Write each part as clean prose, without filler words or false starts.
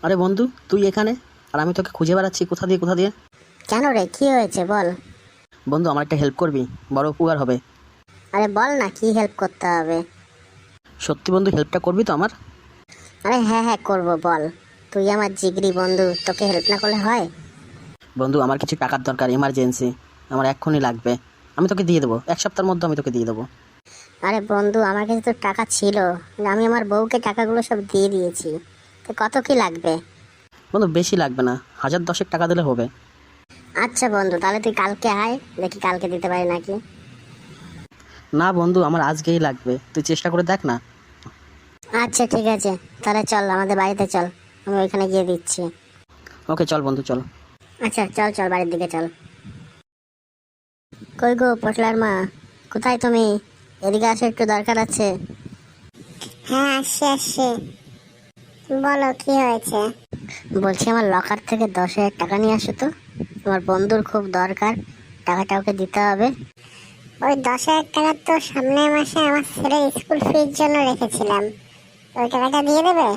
আরে বন্ধু, তুই এখানে আর আমি তোকে খুঁজে বেড়াচ্ছি কোথা দিয়ে কোথা দিয়ে। কেন রে, কি হয়েছে বল। বন্ধু, আমার একটা হেল্প করবি? বড় উপকার হবে। আরে বল না, কি হেল্প করতে হবে। সত্যি বন্ধু, হেল্পটা করবি তো আমার? আরে হ্যাঁ হ্যাঁ করবো, বল। তুই আমার জিগরি বন্ধু, তোকে হেল্প না করলে হয়? বন্ধু, আমার কিছু টাকার দরকার, এমার্জেন্সি। আমার এক্ষুনি লাগবে। আমি তোকে দিয়ে দেবো, এক সপ্তাহের মধ্যে আমি তোকে দিয়ে দেবো। আরে বন্ধু, আমার কাছে তো টাকা ছিল, আমি আমার বউকে টাকাগুলো সব দিয়ে দিয়েছি। তো কত কি লাগবে? বন্ধু, বেশি লাগবে না, 1010 টাকা দিলে হবে। আচ্ছা বন্ধু, তাহলে তুই কালকে আয়, দেখি কালকে দিতে পারি নাকি। না বন্ধু, আমার আজকেই লাগবে, তুই চেষ্টা করে দেখ না। আচ্ছা ঠিক আছে, তাহলে চল আমাদের বাড়িতে চল, আমি ওইখানে গিয়ে দিচ্ছি। ওকে, চল বন্ধু, চল। আচ্ছা চল চল, বাড়ির দিকে চল। কই গো পটলার মা, কোথায় তুমি? এদিকে আসো, একটু দরকার আছে। হ্যাঁ, আসছি আসছি। বলো, কি হয়েছে? বলছি আমার লকার থেকে 10,000 টাকা নিয়ে আসো তো, আমার বন্ধুর খুব দরকার, টাকাটা ওকে দিতে হবে। ওই 10,000 টাকা তো সামনের মাসে আমার ছেলের স্কুল ফির জন্য রেখেছিলাম। ওই টাকাটা দিয়ে দেবে?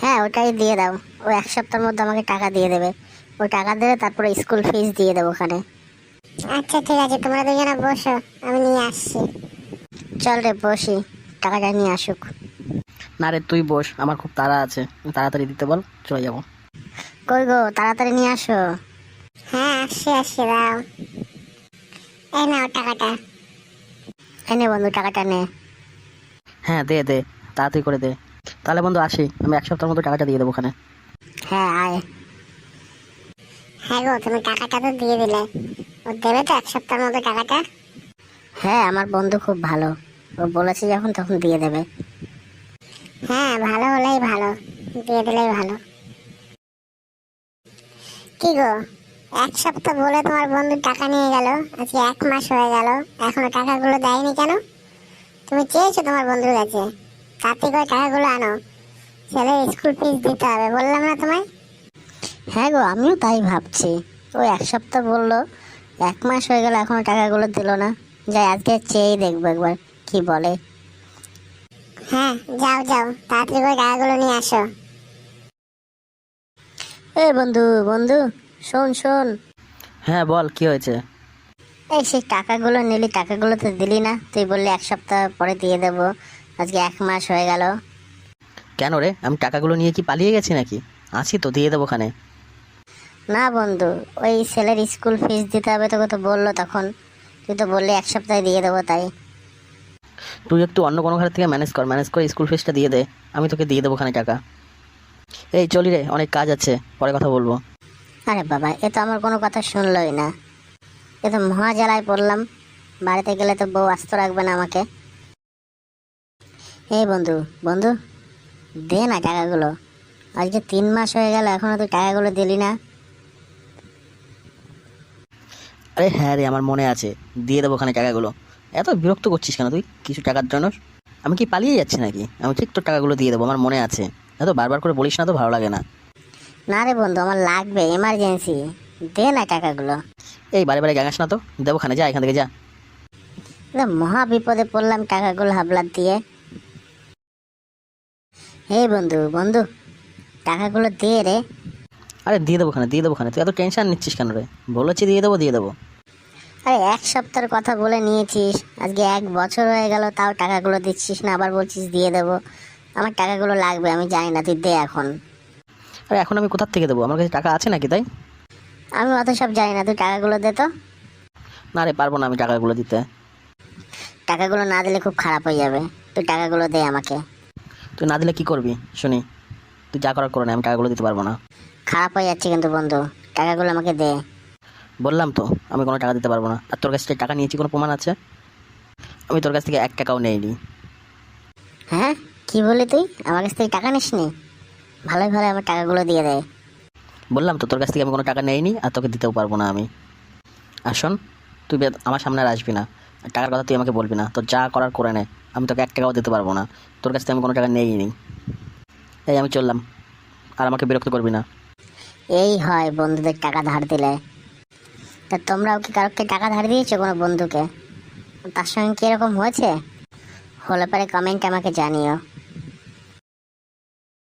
হ্যাঁ ওটাই দিয়ে দাও, ও এক সপ্তাহের মধ্যে আমাকে টাকা দিয়ে দেবে। ও টাকা দেবে, তারপরে স্কুল ফিস দিয়ে দেবো ওখানে। আচ্ছা ঠিক আছে, তোমরা দুজনে বসো, আমি নিয়ে আসছি। চল রে বসি, টাকাটা নিয়ে আসুক। না রে, তুই বস, আমার খুব তাড়া আছে, তাড়াতাড়ি দিতে বল, চলে যাবো। কই গো, তাড়াতাড়ি নিয়ে আসো। হ্যাঁ, আসছি আসছি, দাও। এই নাও টাকাটা। এনে বন্ধু, টাকাটা নে। হ্যাঁ, দে দে, তাড়াতাড়ি করে দে। তাহলে বন্ধু আসি, আমি এক সপ্তাহের মধ্যে টাকাটা দিয়ে দেবো ওখানে। হ্যাঁ আয়। হ্যাঁ গো, তুমি টাকাটা তো দিয়ে দিলে। ও দেবে তো 1 সপ্তাহের মধ্যে টাকাটা? হ্যাঁ আমার বন্ধু খুব ভালো, ও বলেছে যখন তখন দিয়ে দেবে। হ্যাঁ, ভালো হলেই ভালো, দিয়ে দিলেই ভালো। কি গো, 1 সপ্তাহ বলে তোমার বন্ধু টাকা নিয়ে গেল, আজকে 1 মাস হয়ে গেল, এখনো টাকাগুলো দেয়নি কেন? তুমি চেয়েছো তোমার বন্ধুর কাছে, তাতে করে টাকাগুলো আনো, ছেলের স্কুল ফিস দিতে হবে, বললাম না তোমায়? হ্যাঁ গো, আমিও তাই ভাবছি। ও এক সপ্তাহ বললো, 1 মাস হয়ে গেল এখনো টাকাগুলো দিল না। যাই আজকে চেয়েই দেখবো একবার কি বলে। হ্যাঁ, যাও যাও, তাড়াতাড়ি করে টাকাগুলো নিয়ে আসো। এ বন্ধু বন্ধু, শোন শোন। হ্যাঁ বল, কি হয়েছে? এই সেই টাকাগুলো নিলি, টাকাগুলো তো দিলি না, তুই বললি এক সপ্তাহ পরে দিয়ে দেবো, আজকে 1 মাস হয়ে গেল। কেন রে, আমি টাকাগুলো নিয়ে কি পালিয়ে গেছি নাকি? আছি তো, দিয়ে দেবো ওখানে। না বন্ধু, ওই ছেলের স্কুল ফিস দিতে হবে, তোকে তো বললো তখন, তুই তো বললি 1 সপ্তাহে দিয়ে দেবো, তাই। তুই একটু অন্য কোনো ঘর থেকে ম্যানেজ কর, ম্যানেজ করে স্কুল ফিসটা দিয়ে দে, আমি তোকে দিয়ে দেবো ওখানে টাকা। এই চলি রে, অনেক কাজ আছে, পরে কথা বলবো। আরে বাবা, এ তো আমার কোনো কথা শুনলোই না, এ তো মহা জ্বালায় পড়লাম। বাড়িতে গেলে তো বউ আস্ত রাখবে না আমাকে। এই বন্ধু বন্ধু, দে না টাকাগুলো, আজকে 3 মাস হয়ে গেল এখনো তুই টাকাগুলো দিলি না। আরে হ্যাঁ রে, আমার মনে আছে, দিয়ে দেবো ওখানে টাকাগুলো। এত বিরক্ত করছিস কেন তুই কিছু টাকার জন্য? আমি কি পালিয়ে যাচ্ছি নাকি? আমি ঠিক তোর টাকাগুলো দিয়ে দেবো, আমার মনে আছে। এত বারবার করে বলিস না তো, ভালো লাগে না। না রে বন্ধু, আমার লাগবে, এমার্জেন্সি, দে না টাকাগুলো। এই বারে বারে গাঙাস না তো, দেবো ওখানে, যা এখান থেকে যা। মহা বিপদে পড়লাম টাকাগুলো হাবলার দিয়ে। এই বন্ধু বন্ধু, টাকাগুলো দে রে। আরে দিয়ে দেবো ওখানে, দিয়ে দেবো ওখানে, তুই এত টেনশন নিচ্ছিস কেন রে? বলেছি দিয়ে দেবো, দিয়ে দেবো। আরে 1 সপ্তাহের কথা বলে নিয়েছিস, আজকে 1 বছর হয়ে গেল, তাও টাকাগুলো দিচ্ছিস না, আবার বলছিস দিয়ে দেবো। আমার টাকাগুলো লাগবে, আমি জানি না, তুই দে এখন। আরে এখন আমি কোথার থেকে দেবো? আমার কাছে টাকা আছে নাকি তাই? আমি অত সব জানি না, তুই টাকাগুলো দে তো। না রে, পারবো না আমি টাকাগুলো দিতে। টাকাগুলো না দিলে খুব খারাপ হয়ে যাবে, তুই টাকাগুলো দে আমাকে। তুই না দিলে কি করবি শুনি? তুই যা করার করে না, আমি টাকাগুলো দিতে পারবো না। খারাপ হয়ে যাচ্ছে কিন্তু বন্ধু, টাকাগুলো আমাকে দে। বললাম তো, আমি কোনো টাকা দিতে পারবো না। আর তোর কাছ থেকে টাকা নিয়েছি কোনো প্রমাণ আছে? আমি তোর কাছ থেকে 1 টাকাও নেইনি। হ্যাঁ, কি বলি তুই আমার কাছ থেকে টাকা নিস নি? ভালোই ভালো আমার টাকাগুলো দিয়ে দে। বললাম তো, তোর কাছ থেকে আমি কোনো টাকা নেইনি, আর তোকে দিতেও পারবো না আমি। আর শোন, তুই আমার সামনে আর আসবি না, আর টাকার কথা তুই আমাকে বলবি না। তোর যা করার করে নে, আমি তোকে 1 টাকাও দিতে পারবো না। তোর কাছ থেকে আমি কোনো টাকা নেইনি। এই আমি চললাম, আর আমাকে বিরক্ত করবি না। এই হয় বন্ধুদের টাকা ধার দিলে। তা তোমরাও কি কারোকে টাকা ধার দিয়েছো কোনো বন্ধুকে? তার সঙ্গে কীরকম হয়েছে, হলে পরে কমেন্ট আমাকে জানিও।